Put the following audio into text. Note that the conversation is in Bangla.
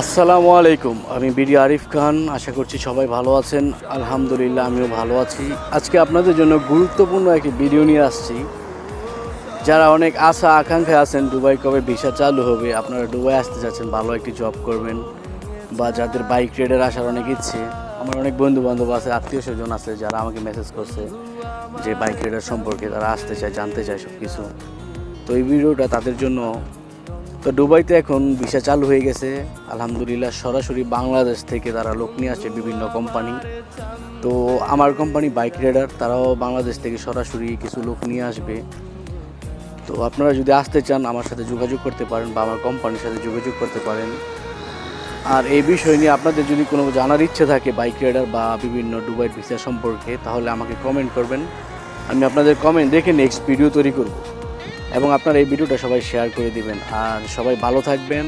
আসসালামু আলাইকুম, আমি বিডি আরিফ খান। আশা করছি সবাই ভালো আছেন। আলহামদুলিল্লাহ, আমিও ভালো আছি। আজকে আপনাদের জন্য গুরুত্বপূর্ণ একটি ভিডিও নিয়ে আসছি। যারা অনেক আশা আকাঙ্ক্ষা আছেন দুবাই কবে ভিসা চালু হবে, আপনারা দুবাই আসতে চাচ্ছেন, ভালো একটি জব করবেন, বা যাদের বাইক রাইডের আসার অনেক ইচ্ছে। আমার অনেক বন্ধু বান্ধব আছে, আত্মীয় স্বজন আছে যারা আমাকে মেসেজ করছে যে বাইক রাইডার সম্পর্কে তারা আসতে চায়, জানতে চায় সব কিছু। তো এই ভিডিওটা তাদের জন্য। তো দুবাইতে এখন ভিসা চালু হয়ে গেছে আলহামদুলিল্লাহ। সরাসরি বাংলাদেশ থেকে তারা লোক নিয়ে আসে, বিভিন্ন কোম্পানি। তো আমার কোম্পানি বাইক রাইডার, তারাও বাংলাদেশ থেকে সরাসরি কিছু লোক নিয়ে আসবে। তো আপনারা যদি আসতে চান আমার সাথে যোগাযোগ করতে পারেন, বা আমার কোম্পানির সাথে যোগাযোগ করতে পারেন। আর এই বিষয় নিয়ে আপনাদের যদি কোনো জানার ইচ্ছে থাকে বাইক রাইডার বা বিভিন্ন দুবাইয়ের ভিসা সম্পর্কে, তাহলে আমাকে কমেন্ট করবেন। আমি আপনাদের কমেন্ট দেখে নেক্সট ভিডিও তৈরি করব, এবং আপনারা এই ভিডিওটা সবাই শেয়ার করে দিবেন। আর সবাই ভালো থাকবেন।